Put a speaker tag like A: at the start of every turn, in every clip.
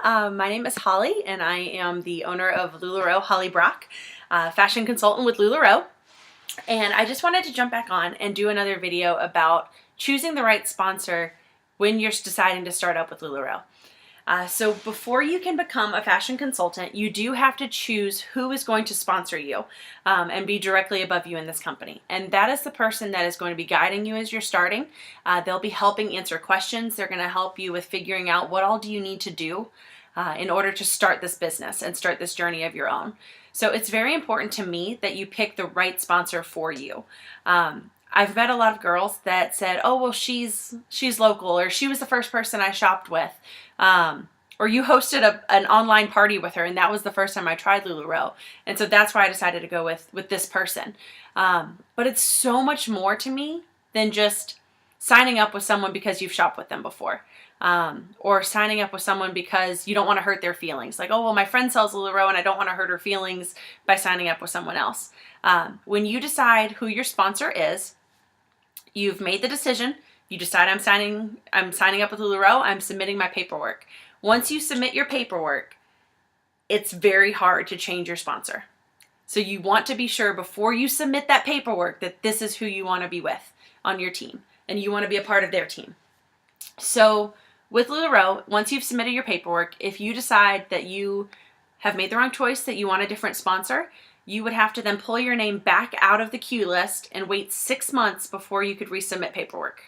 A: My name is Holly, and I am the owner of LuLaRoe, Holly Brock, fashion consultant with LuLaRoe. And I just wanted to jump back on and do another video about choosing the right sponsor when you're deciding to start up with LuLaRoe. So before you can become a fashion consultant, you do have to choose who is going to sponsor you and be directly above you in this company. And that is the person that is going to be guiding you as you're starting. They'll be helping answer questions. They're going to help you with figuring out what all do you need to do in order to start this business and start this journey of your own. So it's very important to me that you pick the right sponsor for you. I've met a lot of girls that said, oh, well, she's local, or she was the first person I shopped with, or you hosted an online party with her, and that was the first time I tried LuLaRoe. And so that's why I decided to go with this person. But it's so much more to me than just signing up with someone because you've shopped with them before. Or signing up with someone because you don't want to hurt their feelings. Like, oh, well, my friend sells LuLaRoe and I don't want to hurt her feelings by signing up with someone else. When you decide who your sponsor is, you've made the decision. You decide I'm signing up with LuLaRoe. I'm submitting my paperwork. Once you submit your paperwork, it's very hard to change your sponsor. So you want to be sure before you submit that paperwork that this is who you want to be with on your team, and you want to be a part of their team. So with LuLaRoe, once you've submitted your paperwork, if you decide that you have made the wrong choice, that you want a different sponsor, you would have to then pull your name back out of the queue list and wait 6 months before you could resubmit paperwork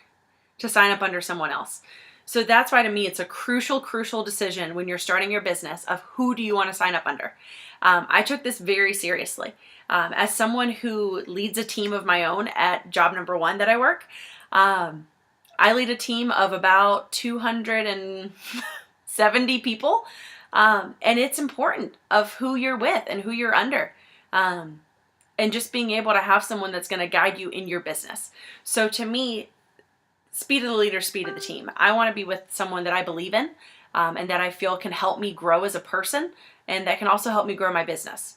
A: to sign up under someone else. So that's why, to me, it's a crucial decision when you're starting your business of who do you want to sign up under. I took this very seriously. As someone who leads a team of my own at job number 1 that I work, I lead a team of about 270 people, and it's important of who you're with and who you're under, and just being able to have someone that's going to guide you in your business. So to me, speed of the leader, speed of the team. I want to be with someone that I believe in, and that I feel can help me grow as a person, and that can also help me grow my business.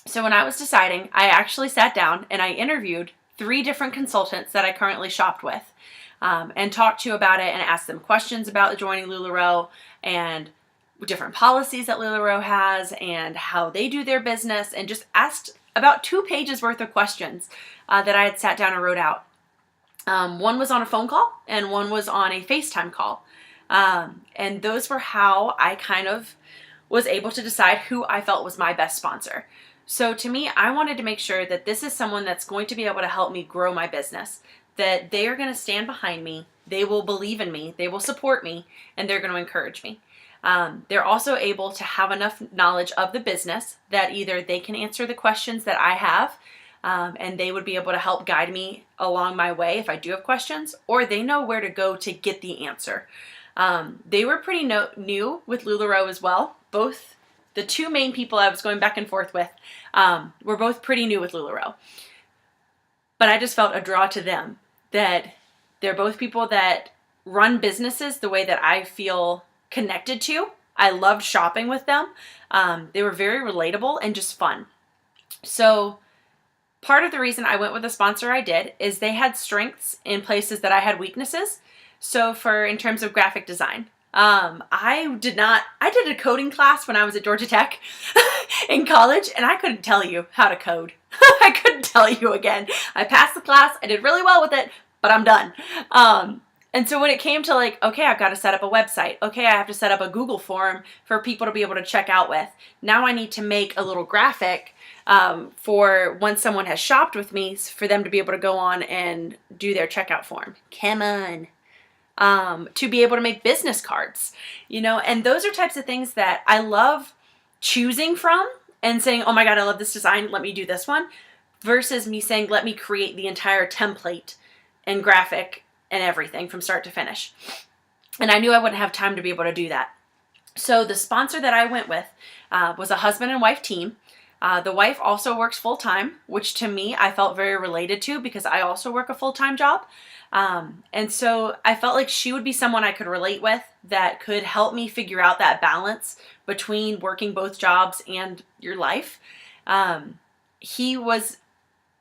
A: So when I was deciding, I actually sat down and I interviewed 3 different consultants that I currently shopped with, and talked to about it and asked them questions about joining LuLaRoe and different policies that LuLaRoe has and how they do their business, and just asked about 2 pages worth of questions that I had sat down and wrote out. One was on a phone call and one was on a FaceTime call. And those were how I kind of was able to decide who I felt was my best sponsor. So to me, I wanted to make sure that this is someone that's going to be able to help me grow my business, that they are going to stand behind me, they will believe in me, they will support me, and they're going to encourage me. They're also able to have enough knowledge of the business that either they can answer the questions that I have, and they would be able to help guide me along my way if I do have questions, or they know where to go to get the answer. They were pretty new with LuLaRoe as well. Both the 2 main people I was going back and forth with were both pretty new with LuLaRoe. But I just felt a draw to them, that they're both people that run businesses the way that I feel connected to. I loved shopping with them. They were very relatable and just fun. So part of the reason I went with the sponsor I did is they had strengths in places that I had weaknesses. So in terms of graphic design, I did a coding class when I was at Georgia Tech in college, and I couldn't tell you how to code. I couldn't tell you again. I passed the class, I did really well with it, but I'm done. And so when it came to like, okay, I've got to set up a website. Okay, I have to set up a Google form for people to be able to check out with. Now I need to make a little graphic for when someone has shopped with me for them to be able to go on and do their checkout form. Come on. To be able to make business cards, and those are types of things that I love choosing from and saying, oh my God, I love this design, let me do this one, versus me saying, let me create the entire template and graphic and everything from start to finish. And I knew I wouldn't have time to be able to do that. So the sponsor that I went with was a husband and wife team. The wife also works full-time, which to me, I felt very related to because I also work a full-time job. And so I felt like she would be someone I could relate with that could help me figure out that balance between working both jobs and your life. He was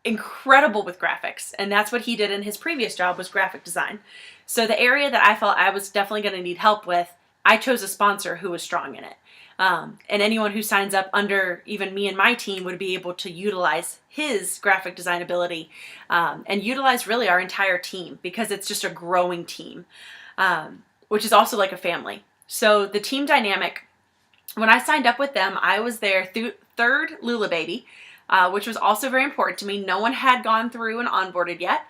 A: incredible with graphics, and that's what he did in his previous job, was graphic design. So the area that I felt I was definitely going to need help with, I chose a sponsor who was strong in it. And anyone who signs up under even me and my team would be able to utilize his graphic design ability, and utilize really our entire team, because it's just a growing team, which is also like a family. So the team dynamic, when I signed up with them, I was their third Lula baby, which was also very important to me. No one had gone through and onboarded yet.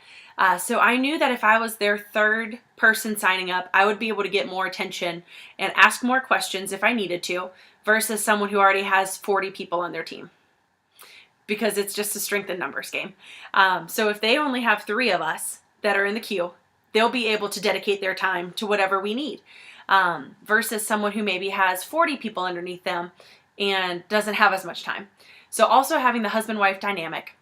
A: So I knew that if I was their third person signing up, I would be able to get more attention and ask more questions if I needed to, versus someone who already has 40 people on their team, because it's just a strength in numbers game. So if they only have 3 of us that are in the queue, they'll be able to dedicate their time to whatever we need, versus someone who maybe has 40 people underneath them and doesn't have as much time. So also having the husband-wife dynamic.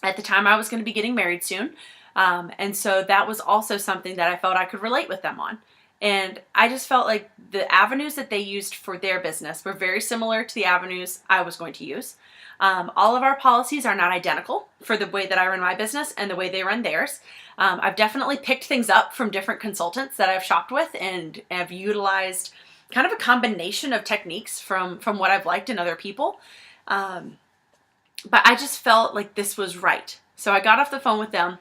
A: At the time, I was going to be getting married soon. And so that was also something that I felt I could relate with them on. And I just felt like the avenues that they used for their business were very similar to the avenues I was going to use. All of our policies are not identical for the way that I run my business and the way they run theirs. I've definitely picked things up from different consultants that I've shopped with, and have utilized kind of a combination of techniques from what I've liked in other people. But I just felt like this was right. So I got off the phone with them.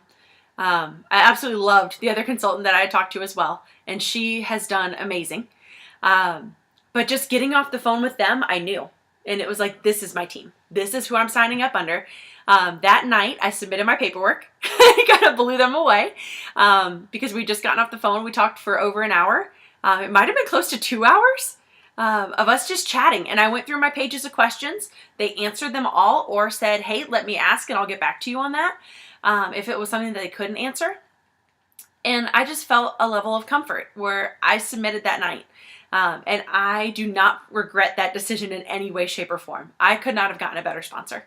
A: I absolutely loved the other consultant that I had talked to as well, and she has done amazing. But just getting off the phone with them, I knew. And it was like, this is my team. This is who I'm signing up under. That night, I submitted my paperwork. I kind of blew them away, because we'd just gotten off the phone. We talked for over an hour. It might have been close to 2 hours of us just chatting. And I went through my pages of questions. They answered them all, or said, hey, let me ask and I'll get back to you on that, if it was something that they couldn't answer. And I just felt a level of comfort where I submitted that night. And I do not regret that decision in any way, shape, or form. I could not have gotten a better sponsor.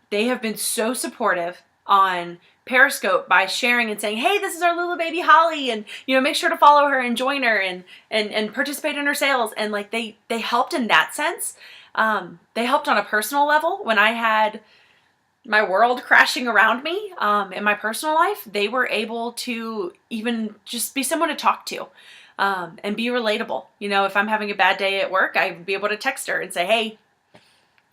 A: They have been so supportive on Periscope by sharing and saying, hey, this is our Lula baby Holly, and make sure to follow her and join her and participate in her sales. And like they helped in that sense. They helped on a personal level when I had my world crashing around me, in my personal life. They were able to even just be someone to talk to, and be relatable. If I'm having a bad day at work, I'd be able to text her and say, hey,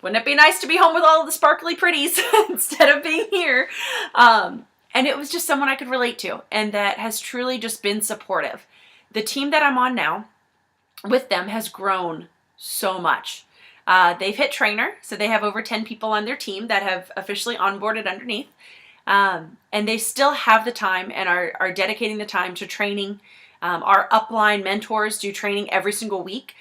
A: wouldn't it be nice to be home with all of the sparkly pretties instead of being here? And it was just someone I could relate to, and that has truly just been supportive. The team that I'm on now with them has grown so much. They've hit trainer, so they have over 10 people on their team that have officially onboarded underneath. And they still have the time and are dedicating the time to training. Our upline mentors do training every single week.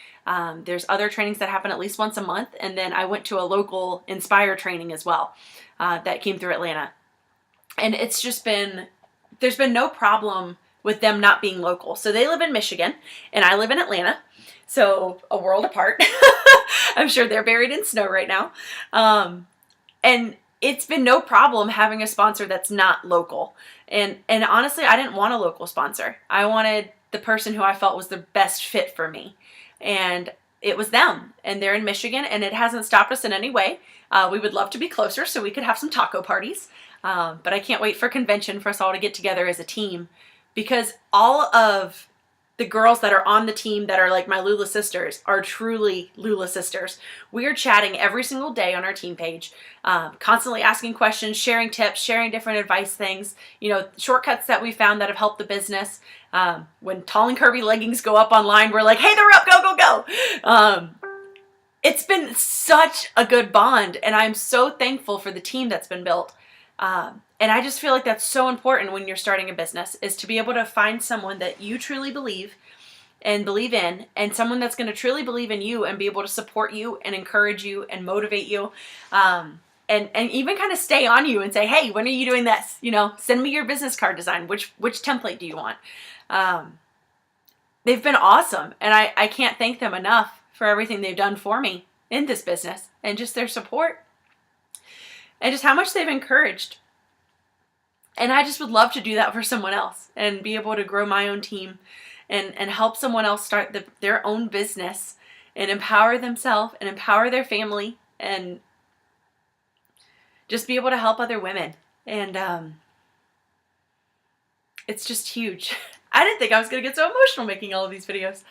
A: There's other trainings that happen at least once a month. And then I went to a local Inspire training as well, that came through Atlanta. And it's just there's been no problem with them not being local. So they live in Michigan and I live in Atlanta. So a world apart. I'm sure they're buried in snow right now. And it's been no problem having a sponsor that's not local. And honestly, I didn't want a local sponsor. I wanted the person who I felt was the best fit for me. And it was them. And they're in Michigan, and it hasn't stopped us in any way. We would love to be closer so we could have some taco parties. But I can't wait for convention for us all to get together as a team, because all of the girls that are on the team that are like my Lula sisters are truly Lula sisters. We are chatting every single day on our team page, constantly asking questions, sharing tips, sharing different advice things, shortcuts that we found that have helped the business. When tall and curvy leggings go up online, we're like, hey, they're up, go, go, go. It's been such a good bond, and I'm so thankful for the team that's been built. And I just feel like that's so important when you're starting a business, is to be able to find someone that you truly believe in, and someone that's going to truly believe in you and be able to support you and encourage you and motivate you, and even kind of stay on you and say, hey, when are you doing this? Send me your business card design. Which template do you want? They've been awesome, and I can't thank them enough for everything they've done for me in this business, and just their support, and just how much they've encouraged. And I just would love to do that for someone else and be able to grow my own team and help someone else start their own business and empower themselves and empower their family and just be able to help other women. And it's just huge. I didn't think I was going to get so emotional making all of these videos.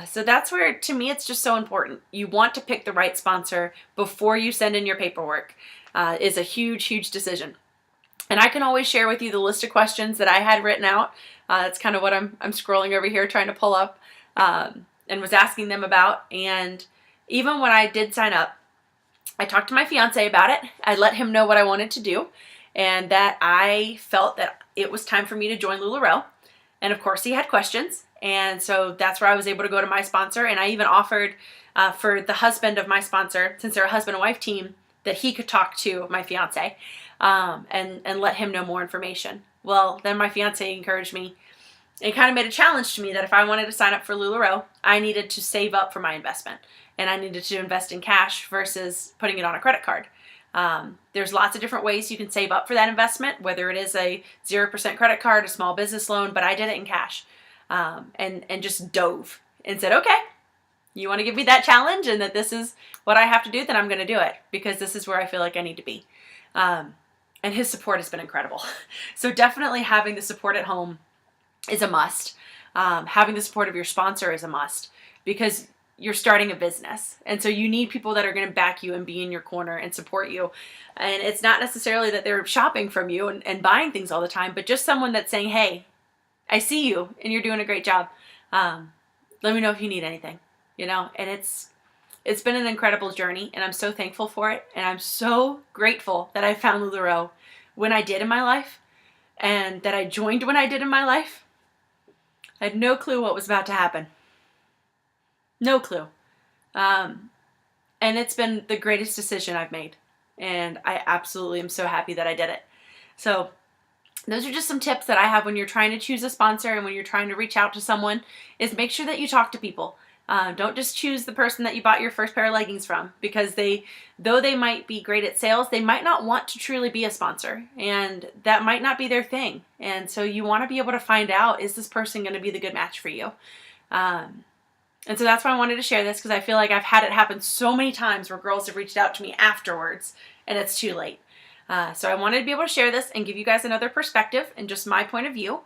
A: So that's where, to me, it's just so important. You want to pick the right sponsor before you send in your paperwork. Is a huge, huge decision. And I can always share with you the list of questions that I had written out. That's kind of what I'm scrolling over here trying to pull up, and was asking them about. And even when I did sign up, I talked to my fiance about it. I let him know what I wanted to do and that I felt that it was time for me to join LuLaRoe. And of course, he had questions. And so that's where I was able to go to my sponsor. And I even offered for the husband of my sponsor, since they're a husband and wife team, that he could talk to my fiance and let him know more information. Well, then my fiance encouraged me and kind of made a challenge to me that if I wanted to sign up for LuLaRoe, I needed to save up for my investment. And I needed to invest in cash versus putting it on a credit card. There's lots of different ways you can save up for that investment, whether it is a 0% credit card, a small business loan, but I did it in cash, and just dove and said, okay, you want to give me that challenge and that this is what I have to do, then I'm going to do it because this is where I feel like I need to be. And his support has been incredible. So definitely having the support at home is a must. Having the support of your sponsor is a must because you're starting a business. And so you need people that are going to back you and be in your corner and support you. And it's not necessarily that they're shopping from you and buying things all the time, but just someone that's saying, hey, I see you and you're doing a great job. Let me know if you need anything, and it's been an incredible journey and I'm so thankful for it. And I'm so grateful that I found LuLaRoe when I did in my life and that I joined when I did in my life. I had no clue what was about to happen. No clue. And it's been the greatest decision I've made. And I absolutely am so happy that I did it. So those are just some tips that I have when you're trying to choose a sponsor and when you're trying to reach out to someone is make sure that you talk to people. Don't just choose the person that you bought your first pair of leggings from because though they might be great at sales, they might not want to truly be a sponsor and that might not be their thing. And so you want to be able to find out, is this person going to be the good match for you? And so that's why I wanted to share this because I feel like I've had it happen so many times where girls have reached out to me afterwards and it's too late. So I wanted to be able to share this and give you guys another perspective and just my point of view.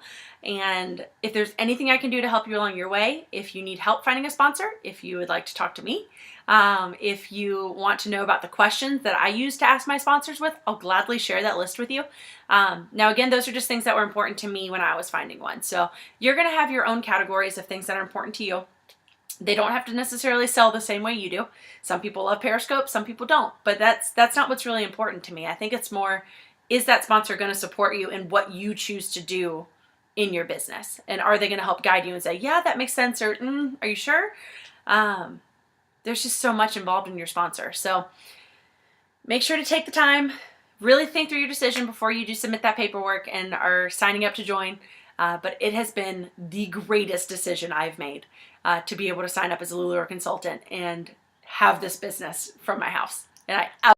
A: And if there's anything I can do to help you along your way, if you need help finding a sponsor, if you would like to talk to me, if you want to know about the questions that I use to ask my sponsors with, I'll gladly share that list with you. Now, again, those are just things that were important to me when I was finding one. So you're going to have your own categories of things that are important to you. They don't have to necessarily sell the same way you do. Some people love Periscope, some people don't. But that's not what's really important to me. I think it's more, is that sponsor going to support you in what you choose to do in your business? And are they going to help guide you and say, yeah, that makes sense, or are you sure? There's just so much involved in your sponsor. So make sure to take the time, really think through your decision before you do submit that paperwork and are signing up to join. But it has been the greatest decision I've made to be able to sign up as a LuLaRoe consultant and have this business from my house. And I